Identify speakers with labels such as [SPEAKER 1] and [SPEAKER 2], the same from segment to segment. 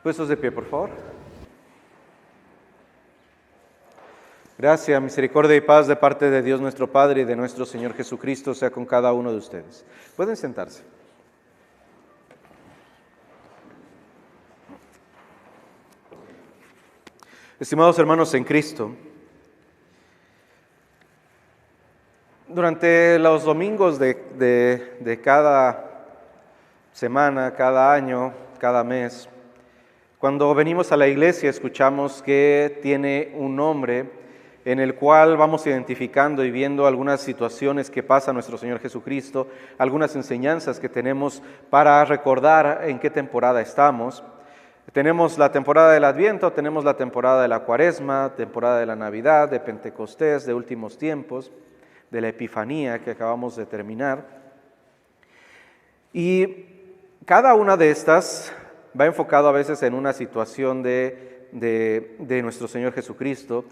[SPEAKER 1] Puestos de pie, por favor. Gracia, misericordia y paz de parte de Dios nuestro Padre y de nuestro Señor Jesucristo sea con cada uno de ustedes. Pueden sentarse. Estimados hermanos en Cristo, durante los domingos de cada semana, cada año, cada mes, cuando venimos a la iglesia escuchamos que tiene un nombre en el cual vamos identificando y viendo algunas situaciones que pasa nuestro Señor Jesucristo, algunas enseñanzas que tenemos para recordar en qué temporada estamos. Tenemos la temporada del Adviento, tenemos la temporada de la Cuaresma, temporada de la Navidad, de Pentecostés, de últimos tiempos, de la Epifanía que acabamos de terminar. Y cada una de estas va enfocado a veces en una situación de nuestro Señor Jesucristo,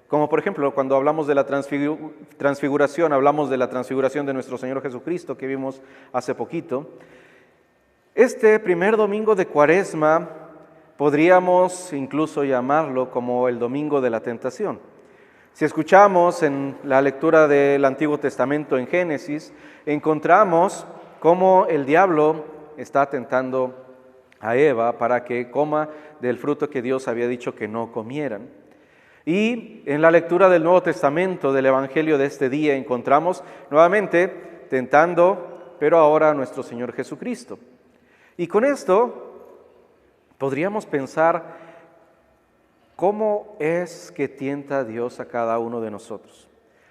[SPEAKER 1] como por ejemplo cuando hablamos de la transfiguración, hablamos de la transfiguración de nuestro Señor Jesucristo que vimos hace poquito. Este primer domingo de Cuaresma podríamos incluso llamarlo como el domingo de la tentación. Si escuchamos en la lectura del Antiguo Testamento en Génesis, encontramos cómo el diablo está tentando a Eva para que coma del fruto que Dios había dicho que no comieran. Y en la lectura del Nuevo Testamento, del Evangelio de este día, encontramos nuevamente tentando, pero ahora a nuestro Señor Jesucristo. Y con esto podríamos pensar cómo es que tienta Dios a cada uno de nosotros.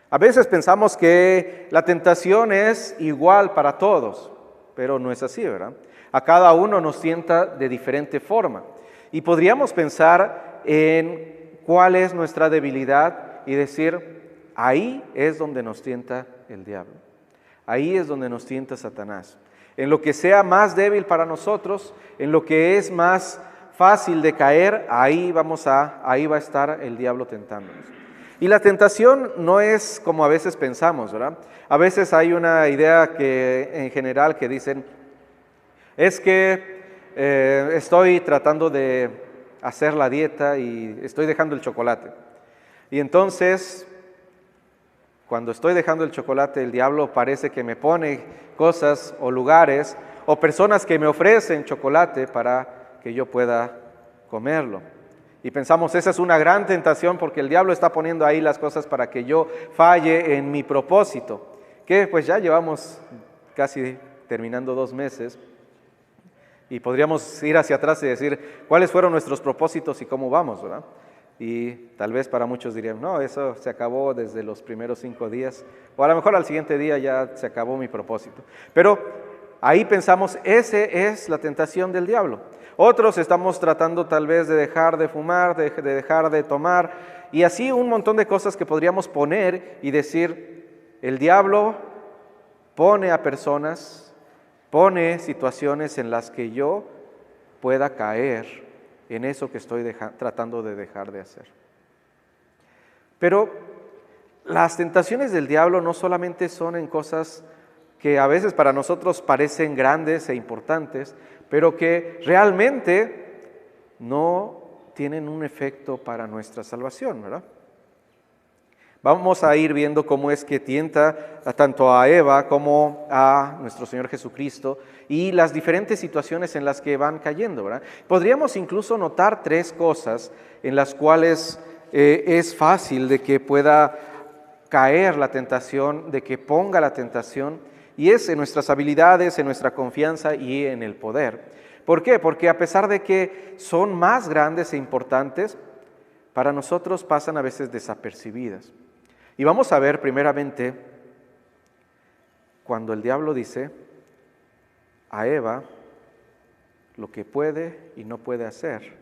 [SPEAKER 1] A veces pensamos que la tentación es igual para todos, pero no es así, ¿verdad? A cada uno nos tienta de diferente forma. Y podríamos pensar en cuál es nuestra debilidad y decir, ahí es donde nos tienta el diablo. Ahí es donde nos tienta Satanás. En lo que sea más débil para nosotros, en lo que es más fácil de caer, ahí va a estar el diablo tentándonos. Y la tentación no es como a veces pensamos, ¿verdad? A veces hay una idea que en general que dicen, es que estoy tratando de hacer la dieta y estoy dejando el chocolate. Y entonces, cuando estoy dejando el chocolate, el diablo parece que me pone cosas o lugares o personas que me ofrecen chocolate para que yo pueda comerlo. Y pensamos, esa es una gran tentación porque el diablo está poniendo ahí las cosas para que yo falle en mi propósito. Que pues ya llevamos casi terminando 2 meses. Y podríamos ir hacia atrás y decir, ¿cuáles fueron nuestros propósitos y cómo vamos, verdad? Y tal vez para muchos dirían, no, eso se acabó desde los primeros 5 días, o a lo mejor al siguiente día ya se acabó mi propósito. Pero ahí pensamos, esa es la tentación del diablo. Otros estamos tratando tal vez de dejar de fumar, de dejar de tomar, y así un montón de cosas que podríamos poner y decir, el diablo pone a personas, pone situaciones en las que yo pueda caer en eso que estoy tratando de dejar de hacer. Pero las tentaciones del diablo no solamente son en cosas que a veces para nosotros parecen grandes e importantes, pero que realmente no tienen un efecto para nuestra salvación, ¿verdad? Vamos a ir viendo cómo es que tienta tanto a Eva como a nuestro Señor Jesucristo y las diferentes situaciones en las que van cayendo, ¿verdad? Podríamos incluso notar 3 cosas en las cuales es fácil de que pueda caer la tentación, de que ponga la tentación, y es en nuestras habilidades, en nuestra confianza y en el poder. ¿Por qué? Porque a pesar de que son más grandes e importantes, para nosotros pasan a veces desapercibidas. Y vamos a ver primeramente cuando el diablo dice a Eva lo que puede y no puede hacer.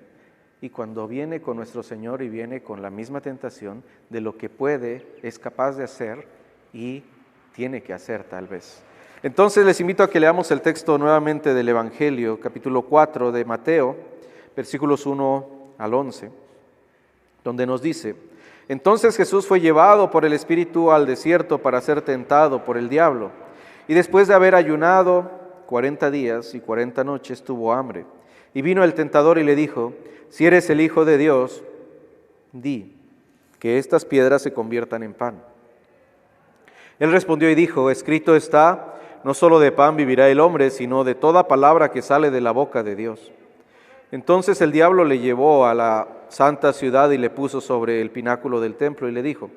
[SPEAKER 1] Y cuando viene con nuestro Señor y viene con la misma tentación de lo que puede, es capaz de hacer y tiene que hacer tal vez. Entonces les invito a que leamos el texto nuevamente del Evangelio, capítulo 4 de Mateo, versículos 1 al 11, donde nos dice: Entonces Jesús fue llevado por el Espíritu al desierto para ser tentado por el diablo. Y después de haber ayunado 40 días y 40 noches tuvo hambre. Y vino el tentador y le dijo: si eres el Hijo de Dios, di que estas piedras se conviertan en pan. Él respondió y dijo: escrito está, no solo de pan vivirá el hombre, sino de toda palabra que sale de la boca de Dios. Entonces el diablo le llevó a la santa ciudad y le puso sobre el pináculo del templo y le dijo: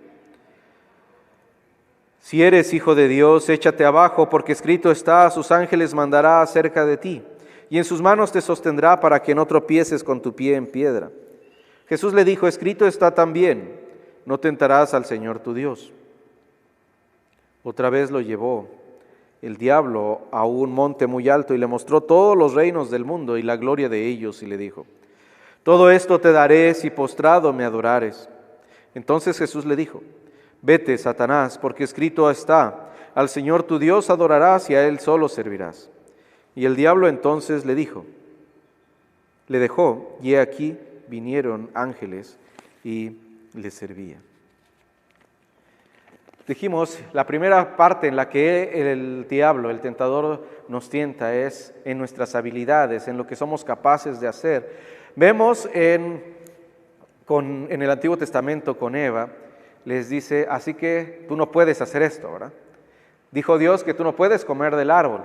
[SPEAKER 1] si eres Hijo de Dios, échate abajo, porque escrito está, a sus ángeles mandará acerca de ti, y en sus manos te sostendrá para que no tropieces con tu pie en piedra. Jesús le dijo: escrito está también, no tentarás al Señor tu Dios. Otra vez lo llevó el diablo a un monte muy alto y le mostró todos los reinos del mundo y la gloria de ellos, y le dijo: todo esto te daré si postrado me adorares. Entonces Jesús le dijo: vete, Satanás, porque escrito está, al Señor tu Dios adorarás y a Él solo servirás. Y el diablo entonces le dejó, y he aquí vinieron ángeles y le servían. Dijimos, la primera parte en la que el diablo, el tentador, nos tienta es en nuestras habilidades, en lo que somos capaces de hacer. Vemos en el Antiguo Testamento con Eva, les dice: así que tú no puedes hacer esto, ¿verdad? Dijo Dios que tú no puedes comer del árbol.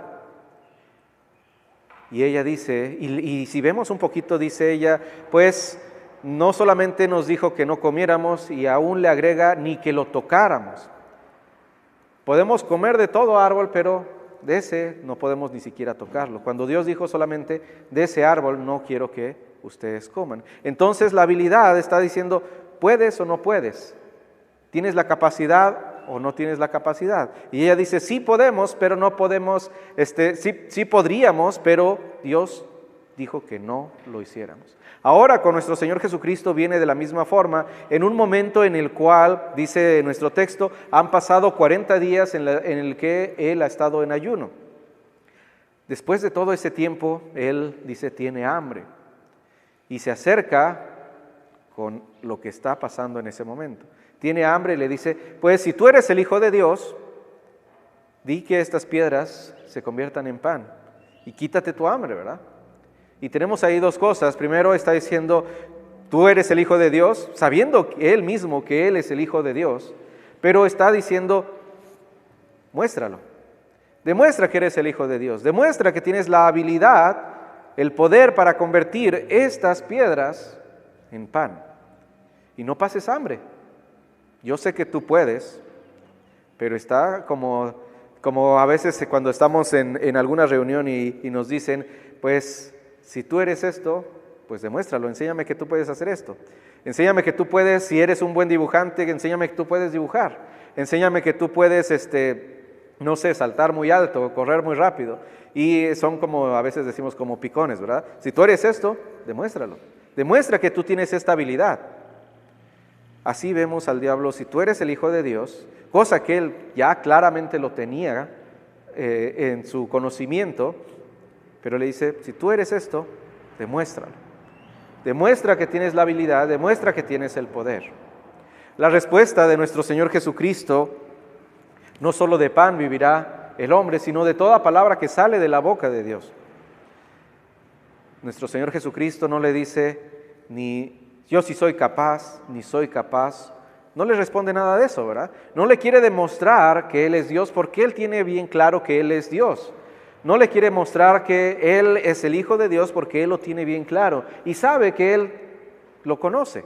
[SPEAKER 1] Y ella dice, y si vemos un poquito, dice ella, pues no solamente nos dijo que no comiéramos, y aún le agrega, ni que lo tocáramos. Podemos comer de todo árbol, pero de ese no podemos ni siquiera tocarlo. Cuando Dios dijo solamente, de ese árbol no quiero que ustedes coman. Entonces la habilidad está diciendo, ¿puedes o no puedes? ¿Tienes la capacidad o no tienes la capacidad? Y ella dice, sí podemos, pero no podemos, sí podríamos, pero Dios dijo que no lo hiciéramos. Ahora con nuestro Señor Jesucristo viene de la misma forma, en un momento en el cual, dice nuestro texto, han pasado 40 días en el que Él ha estado en ayuno. Después de todo ese tiempo, Él dice, tiene hambre, y se acerca con lo que está pasando en ese momento. Tiene hambre y le dice, pues si tú eres el Hijo de Dios, di que estas piedras se conviertan en pan y quítate tu hambre, ¿verdad? Y tenemos ahí dos cosas. Primero está diciendo, tú eres el Hijo de Dios, sabiendo Él mismo que Él es el Hijo de Dios, pero está diciendo, muéstralo. Demuestra que eres el Hijo de Dios, demuestra que tienes la habilidad, el poder para convertir estas piedras en pan. Y no pases hambre. Yo sé que tú puedes, pero está como a veces cuando estamos en alguna reunión y nos dicen, pues si tú eres esto, pues demuéstralo, enséñame que tú puedes hacer esto. Enséñame que tú puedes, si eres un buen dibujante, enséñame que tú puedes dibujar. Enséñame que tú puedes, no sé, saltar muy alto, correr muy rápido. Y son como, a veces decimos como picones, ¿verdad? Si tú eres esto, demuéstralo. Demuestra que tú tienes esta habilidad. Así vemos al diablo, si tú eres el Hijo de Dios, cosa que él ya claramente lo tenía en su conocimiento, pero le dice, si tú eres esto, demuéstralo. Demuestra que tienes la habilidad, demuestra que tienes el poder. La respuesta de nuestro Señor Jesucristo, no solo de pan vivirá el hombre, sino de toda palabra que sale de la boca de Dios. Nuestro Señor Jesucristo no le dice ni yo sí soy capaz, ni soy capaz. No le responde nada de eso, ¿verdad? No le quiere demostrar que Él es Dios porque Él tiene bien claro que Él es Dios. No le quiere mostrar que Él es el Hijo de Dios porque Él lo tiene bien claro y sabe que Él lo conoce.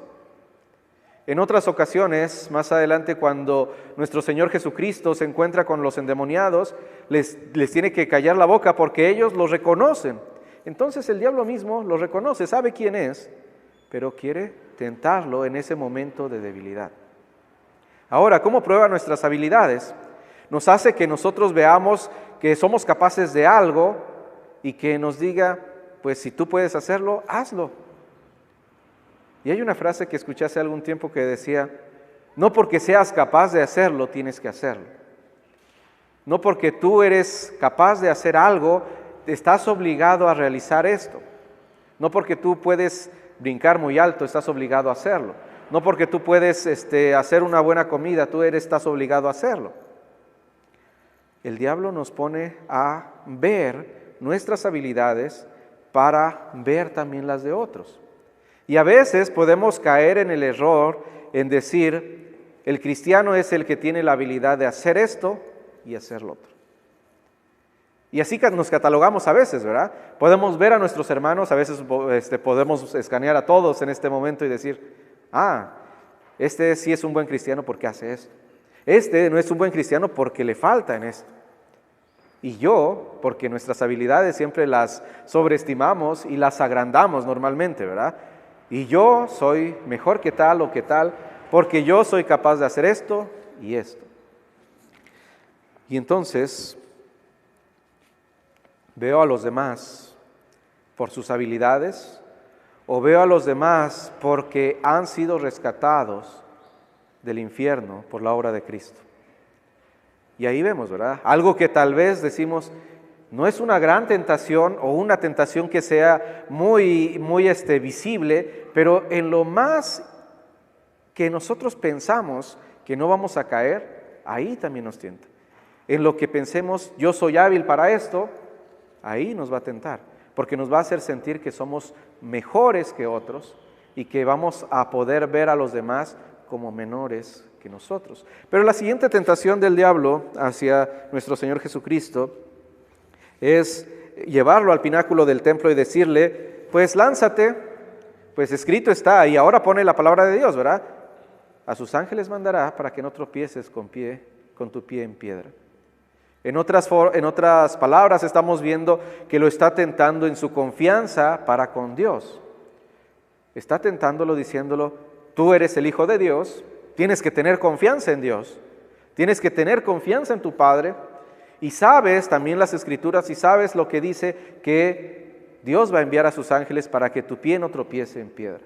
[SPEAKER 1] En otras ocasiones, más adelante, cuando nuestro Señor Jesucristo se encuentra con los endemoniados, les tiene que callar la boca porque ellos lo reconocen. Entonces el diablo mismo lo reconoce, sabe quién es, pero quiere tentarlo en ese momento de debilidad. Ahora, ¿cómo prueba nuestras habilidades? Nos hace que nosotros veamos que somos capaces de algo y que nos diga, pues si tú puedes hacerlo, hazlo. Y hay una frase que escuché hace algún tiempo que decía, no porque seas capaz de hacerlo, tienes que hacerlo. No porque tú eres capaz de hacer algo, estás obligado a realizar esto. No porque tú puedes brincar muy alto, estás obligado a hacerlo. No porque tú puedes hacer una buena comida, tú estás obligado a hacerlo. El diablo nos pone a ver nuestras habilidades para ver también las de otros. Y a veces podemos caer en el error en decir, el cristiano es el que tiene la habilidad de hacer esto y hacer lo otro. Y así nos catalogamos a veces, ¿verdad? Podemos ver a nuestros hermanos, a veces podemos escanear a todos en este momento y decir, este sí es un buen cristiano porque hace esto. Este no es un buen cristiano porque le falta en esto. Y yo, porque nuestras habilidades siempre las sobreestimamos y las agrandamos normalmente, ¿verdad? Y yo soy mejor que tal o que tal, porque yo soy capaz de hacer esto y esto. Y entonces veo a los demás por sus habilidades, o veo a los demás porque han sido rescatados del infierno por la obra de Cristo. Y ahí vemos, ¿verdad? Algo que tal vez decimos, no es una gran tentación o una tentación que sea muy visible, pero en lo más que nosotros pensamos que no vamos a caer, ahí también nos tienta. En lo que pensemos, yo soy hábil para esto, ahí nos va a tentar, porque nos va a hacer sentir que somos mejores que otros y que vamos a poder ver a los demás como menores que nosotros. Pero la siguiente tentación del diablo hacia nuestro Señor Jesucristo es llevarlo al pináculo del templo y decirle, pues lánzate, pues escrito está, y ahora pone la palabra de Dios, ¿verdad? A sus ángeles mandará para que no tropieces con tu pie en piedra. En otras palabras, estamos viendo que lo está tentando en su confianza para con Dios. Está tentándolo diciéndolo, tú eres el Hijo de Dios, tienes que tener confianza en Dios, tienes que tener confianza en tu Padre, y sabes también las Escrituras y sabes lo que dice que Dios va a enviar a sus ángeles para que tu pie no tropiece en piedra.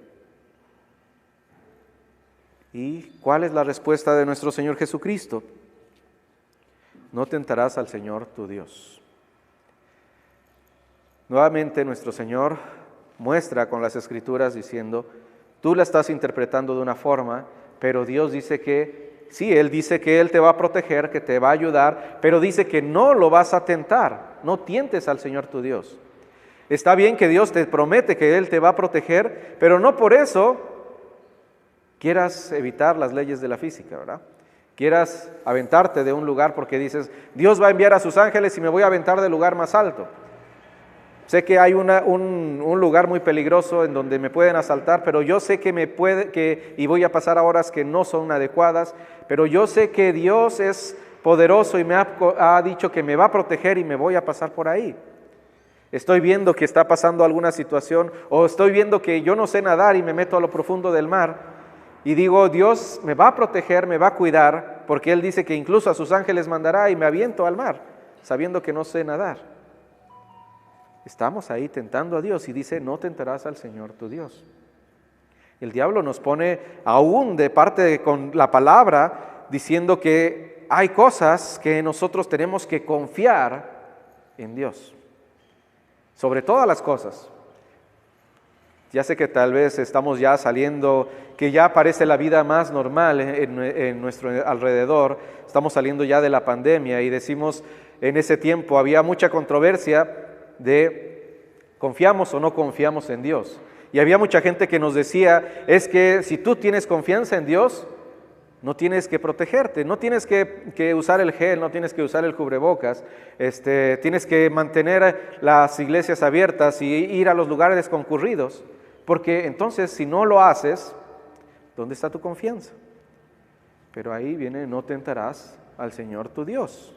[SPEAKER 1] ¿Y cuál es la respuesta de nuestro Señor Jesucristo? No tentarás al Señor tu Dios. Nuevamente nuestro Señor muestra con las Escrituras diciendo, tú la estás interpretando de una forma, pero Dios dice que, sí, Él dice que Él te va a proteger, que te va a ayudar, pero dice que no lo vas a tentar, no tientes al Señor tu Dios. Está bien que Dios te promete que Él te va a proteger, pero no por eso quieras evitar las leyes de la física, ¿verdad? Quieras aventarte de un lugar porque dices, Dios va a enviar a sus ángeles y me voy a aventar del lugar más alto. Sé que hay un lugar muy peligroso en donde me pueden asaltar, pero yo sé y voy a pasar a horas que no son adecuadas, pero yo sé que Dios es poderoso y me ha dicho que me va a proteger y me voy a pasar por ahí. Estoy viendo que está pasando alguna situación, o estoy viendo que yo no sé nadar y me meto a lo profundo del mar, y digo, Dios me va a proteger, me va a cuidar, porque Él dice que incluso a sus ángeles mandará y me aviento al mar, sabiendo que no sé nadar. Estamos ahí tentando a Dios y dice, no tentarás al Señor tu Dios. El diablo nos pone aún de parte con la palabra, diciendo que hay cosas que nosotros tenemos que confiar en Dios, sobre todas las cosas. Ya sé que tal vez estamos ya saliendo, que ya parece la vida más normal en nuestro alrededor. Estamos saliendo ya de la pandemia y decimos, en ese tiempo había mucha controversia de confiamos o no confiamos en Dios. Y había mucha gente que nos decía, es que si tú tienes confianza en Dios, no tienes que protegerte, no tienes que usar el gel, no tienes que usar el cubrebocas, tienes que mantener las iglesias abiertas y ir a los lugares concurridos. Porque entonces si no lo haces, ¿dónde está tu confianza? Pero ahí viene, no tentarás al Señor tu Dios.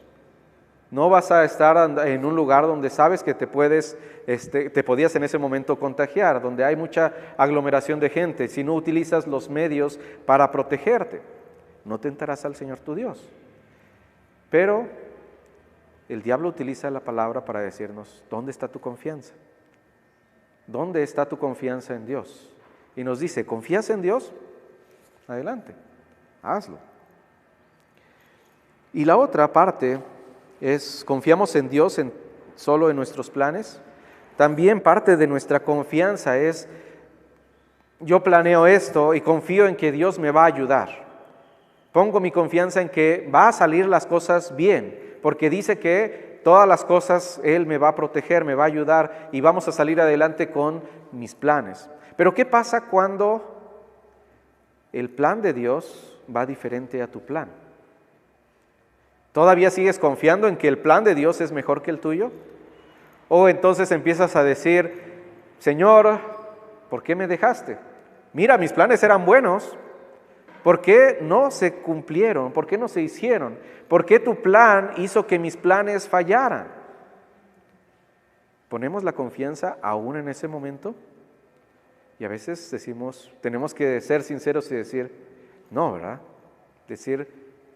[SPEAKER 1] No vas a estar en un lugar donde sabes que te podías en ese momento contagiar, donde hay mucha aglomeración de gente, si no utilizas los medios para protegerte. No tentarás al Señor tu Dios. Pero el diablo utiliza la palabra para decirnos, ¿dónde está tu confianza? ¿Dónde está tu confianza en Dios? Y nos dice, ¿confías en Dios? Adelante, hazlo. Y la otra parte es, ¿confiamos en Dios solo en nuestros planes? También parte de nuestra confianza es, yo planeo esto y confío en que Dios me va a ayudar. Pongo mi confianza en que va a salir las cosas bien, porque dice que todas las cosas Él me va a proteger, me va a ayudar y vamos a salir adelante con mis planes. Pero ¿qué pasa cuando el plan de Dios va diferente a tu plan? ¿Todavía sigues confiando en que el plan de Dios es mejor que el tuyo? O entonces empiezas a decir, Señor, ¿por qué me dejaste? Mira, mis planes eran buenos. ¿Por qué no se cumplieron? ¿Por qué no se hicieron? ¿Por qué tu plan hizo que mis planes fallaran? ¿Ponemos la confianza aún en ese momento? Y a veces decimos, tenemos que ser sinceros y decir, no, ¿verdad? Decir,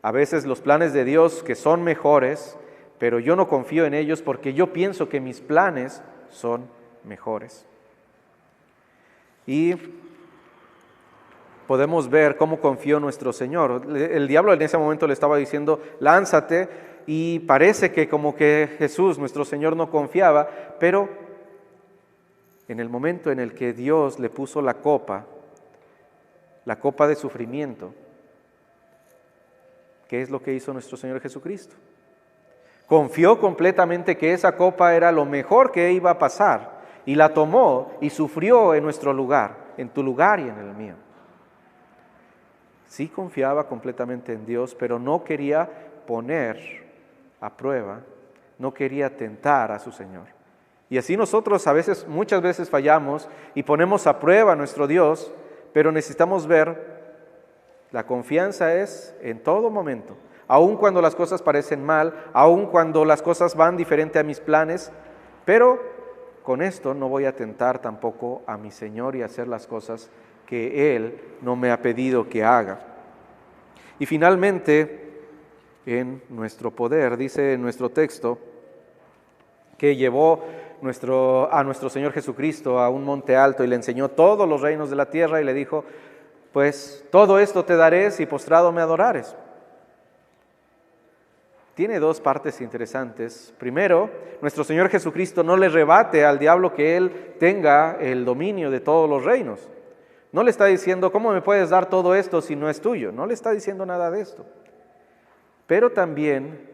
[SPEAKER 1] a veces los planes de Dios que son mejores, pero yo no confío en ellos porque yo pienso que mis planes son mejores. Y podemos ver cómo confió nuestro Señor. El diablo en ese momento le estaba diciendo, lánzate, y parece que como que Jesús, nuestro Señor, no confiaba, pero en el momento en el que Dios le puso la copa de sufrimiento, ¿qué es lo que hizo nuestro Señor Jesucristo? Confió completamente que esa copa era lo mejor que iba a pasar, y la tomó y sufrió en nuestro lugar, en tu lugar y en el mío. Sí confiaba completamente en Dios, pero no quería poner a prueba, no quería tentar a su Señor. Y así nosotros muchas veces fallamos y ponemos a prueba a nuestro Dios, pero necesitamos ver, la confianza es en todo momento, aun cuando las cosas parecen mal, aun cuando las cosas van diferente a mis planes, pero con esto no voy a tentar tampoco a mi Señor y hacer las cosas que Él no me ha pedido que haga. Y finalmente, en nuestro poder, dice en nuestro texto, que llevó a nuestro Señor Jesucristo a un monte alto y le enseñó todos los reinos de la tierra y le dijo, pues todo esto te daré si postrado me adorares. Tiene dos partes interesantes. Primero, nuestro Señor Jesucristo no le rebate al diablo que Él tenga el dominio de todos los reinos. No le está diciendo, ¿cómo me puedes dar todo esto si no es tuyo? No le está diciendo nada de esto. Pero también,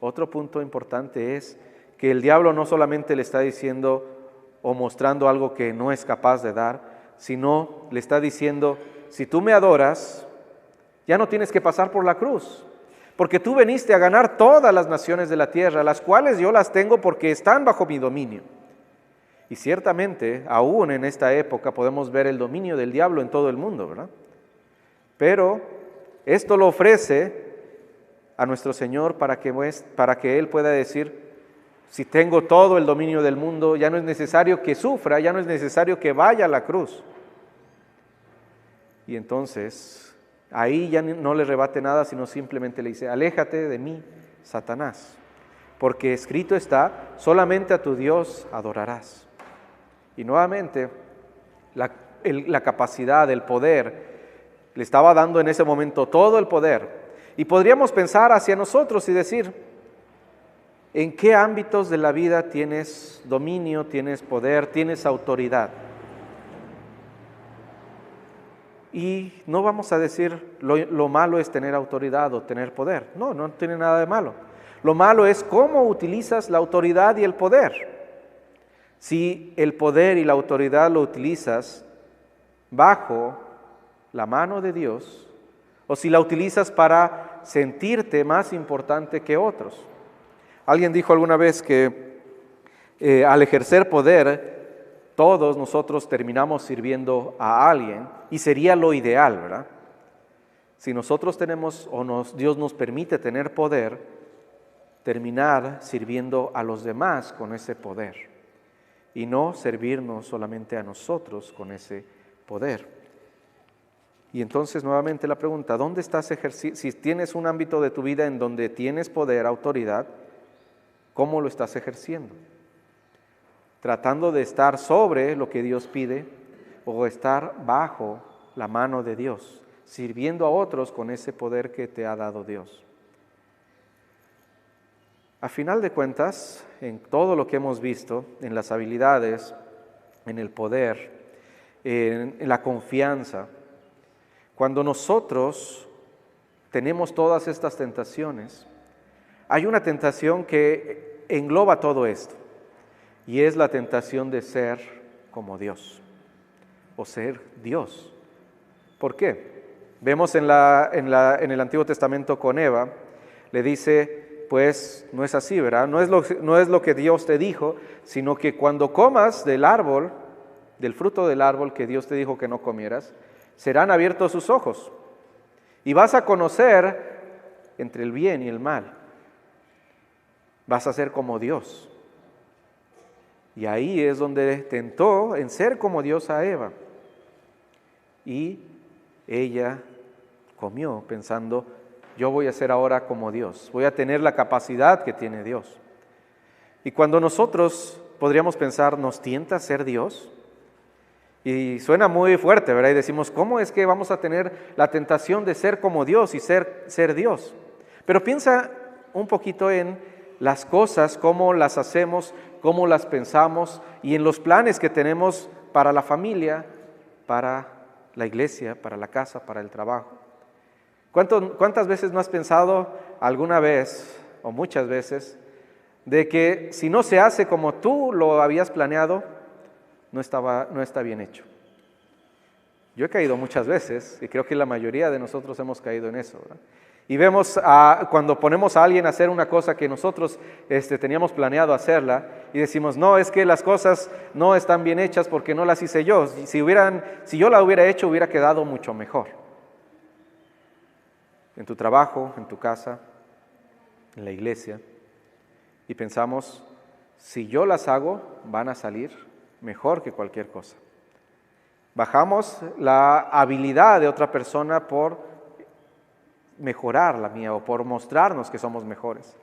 [SPEAKER 1] otro punto importante es que el diablo no solamente le está diciendo o mostrando algo que no es capaz de dar, sino le está diciendo, si tú me adoras, ya no tienes que pasar por la cruz, porque tú viniste a ganar todas las naciones de la tierra, las cuales yo las tengo porque están bajo mi dominio. Y ciertamente, aún en esta época podemos ver el dominio del diablo en todo el mundo, ¿verdad? Pero esto lo ofrece a nuestro Señor para que Él pueda decir, si tengo todo el dominio del mundo, ya no es necesario que sufra, ya no es necesario que vaya a la cruz. Y entonces, ahí ya no le rebate nada, sino simplemente le dice, aléjate de mí, Satanás, porque escrito está, solamente a tu Dios adorarás. Y nuevamente, la capacidad, el poder, le estaba dando en ese momento todo el poder. Y podríamos pensar hacia nosotros y decir, ¿en qué ámbitos de la vida tienes dominio, tienes poder, tienes autoridad? Y no vamos a decir lo malo es tener autoridad o tener poder. No, no tiene nada de malo. Lo malo es cómo utilizas la autoridad y el poder. Si el poder y la autoridad lo utilizas bajo la mano de Dios, o si la utilizas para sentirte más importante que otros. Alguien dijo alguna vez que al ejercer poder, todos nosotros terminamos sirviendo a alguien, y sería lo ideal, ¿verdad? Si nosotros tenemos Dios nos permite tener poder, terminar sirviendo a los demás con ese poder y no servirnos solamente a nosotros con ese poder. Y entonces nuevamente la pregunta, ¿dónde estás ejerciendo? Si tienes un ámbito de tu vida en donde tienes poder, autoridad, ¿cómo lo estás ejerciendo? ¿Tratando de estar sobre lo que Dios pide o estar bajo la mano de Dios, sirviendo a otros con ese poder que te ha dado Dios? A final de cuentas, en todo lo que hemos visto, en las habilidades, en el poder, en la confianza, cuando nosotros tenemos todas estas tentaciones, hay una tentación que engloba todo esto, y es la tentación de ser como Dios, o ser Dios. ¿Por qué? Vemos en el Antiguo Testamento con Eva, le dice, pues no es así, ¿verdad? No es lo que Dios te dijo, sino que cuando comas del árbol, del fruto del árbol que Dios te dijo que no comieras, serán abiertos sus ojos y vas a conocer entre el bien y el mal. Vas a ser como Dios. Y ahí es donde tentó en ser como Dios a Eva. Y ella comió pensando, yo voy a ser ahora como Dios, voy a tener la capacidad que tiene Dios. Y cuando nosotros podríamos pensar, ¿nos tienta ser Dios? Y suena muy fuerte, ¿verdad? Y decimos, ¿cómo es que vamos a tener la tentación de ser como Dios y ser Dios? Pero piensa un poquito en las cosas, cómo las hacemos, cómo las pensamos y en los planes que tenemos para la familia, para la iglesia, para la casa, para el trabajo. ¿Cuántas veces no has pensado alguna vez o muchas veces de que si no se hace como tú lo habías planeado, no está bien hecho? Yo he caído muchas veces y creo que la mayoría de nosotros hemos caído en eso, ¿verdad? Y vemos cuando ponemos a alguien a hacer una cosa que nosotros teníamos planeado hacerla y decimos, no, es que las cosas no están bien hechas porque no las hice yo. Si yo la hubiera hecho, hubiera quedado mucho mejor. En tu trabajo, en tu casa, en la iglesia. Y pensamos, si yo las hago, van a salir mejor que cualquier cosa. Bajamos la habilidad de otra persona por mejorar la mía o por mostrarnos que somos mejores.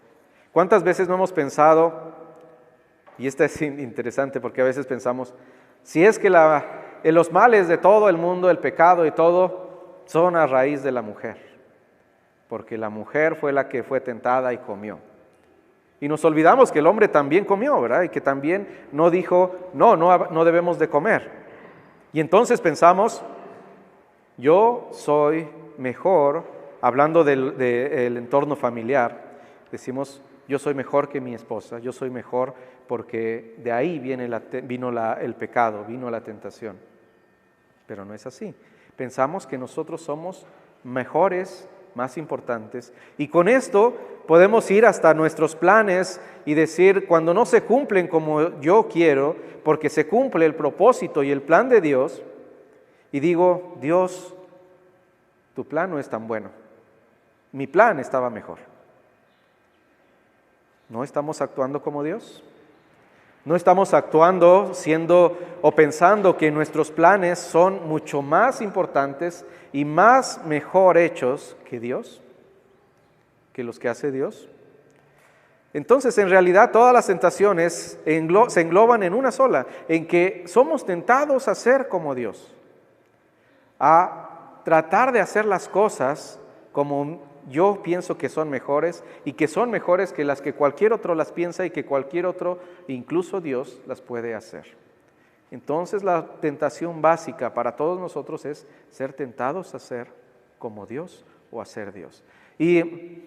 [SPEAKER 1] ¿Cuántas veces no hemos pensado, y esta es interesante porque a veces pensamos, si es que los males de todo el mundo, el pecado y todo, son a raíz de la mujer, porque la mujer fue la que fue tentada y comió. Y nos olvidamos que el hombre también comió, ¿verdad? Y que también no dijo, no debemos de comer. Y entonces pensamos, yo soy mejor. Hablando del entorno familiar, decimos, yo soy mejor que mi esposa, yo soy mejor porque de ahí vino el pecado, vino la tentación. Pero no es así. Pensamos que nosotros somos mejores, más importantes, y con esto podemos ir hasta nuestros planes y decir, cuando no se cumplen como yo quiero, porque se cumple el propósito y el plan de Dios, y digo, Dios, tu plan no es tan bueno. Mi plan estaba mejor. ¿No estamos actuando como Dios? ¿No estamos actuando o pensando que nuestros planes son mucho más importantes y mejor hechos que Dios? ¿Que los que hace Dios? Entonces, en realidad, todas las tentaciones se engloban en una sola, en que somos tentados a ser como Dios, a tratar de hacer las cosas como yo pienso que son mejores y que son mejores que las que cualquier otro las piensa y que cualquier otro, incluso Dios, las puede hacer. Entonces la tentación básica para todos nosotros es ser tentados a ser como Dios o a ser Dios. Y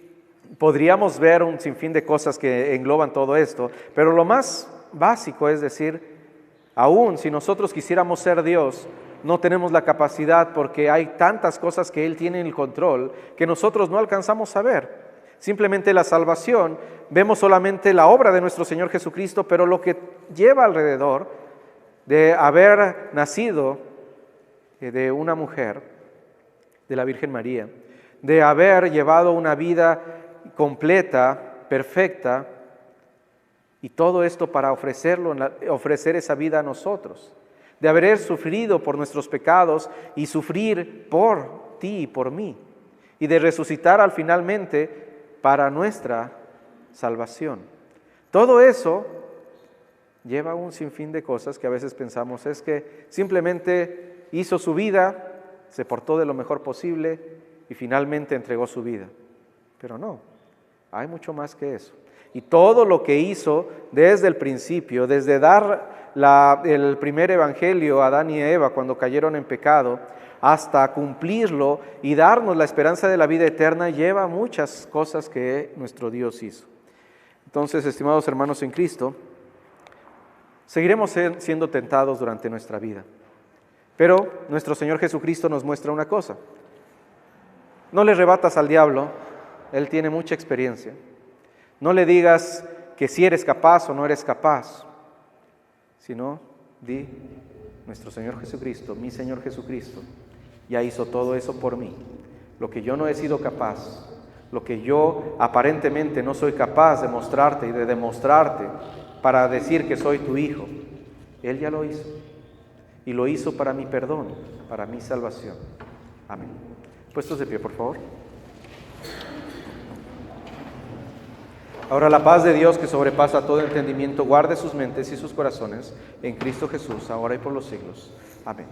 [SPEAKER 1] podríamos ver un sinfín de cosas que engloban todo esto, pero lo más básico es decir, aún si nosotros quisiéramos ser Dios, no tenemos la capacidad porque hay tantas cosas que Él tiene en el control que nosotros no alcanzamos a ver. Simplemente la salvación, vemos solamente la obra de nuestro Señor Jesucristo, pero lo que lleva alrededor de haber nacido de una mujer, de la Virgen María, de haber llevado una vida completa, perfecta, y todo esto para ofrecer esa vida a nosotros, de haber sufrido por nuestros pecados y sufrir por ti y por mí, y de resucitar finalmente para nuestra salvación. Todo eso lleva un sinfín de cosas que a veces pensamos, es que simplemente hizo su vida, se portó de lo mejor posible y finalmente entregó su vida. Pero no, hay mucho más que eso. Y todo lo que hizo desde el principio, desde dar el primer evangelio a Adán y Eva cuando cayeron en pecado, hasta cumplirlo y darnos la esperanza de la vida eterna, lleva muchas cosas que nuestro Dios hizo. Entonces, estimados hermanos en Cristo, seguiremos siendo tentados durante nuestra vida. Pero nuestro Señor Jesucristo nos muestra una cosa. No le rebatas al diablo, él tiene mucha experiencia. No le digas que si eres capaz o no eres capaz, sino di, nuestro Señor Jesucristo, mi Señor Jesucristo, ya hizo todo eso por mí. Lo que yo no he sido capaz, lo que yo aparentemente no soy capaz de mostrarte y de demostrarte para decir que soy tu hijo, Él ya lo hizo. Y lo hizo para mi perdón, para mi salvación. Amén. Puestos de pie, por favor. Ahora la paz de Dios, que sobrepasa todo entendimiento, guarde sus mentes y sus corazones en Cristo Jesús, ahora y por los siglos. Amén.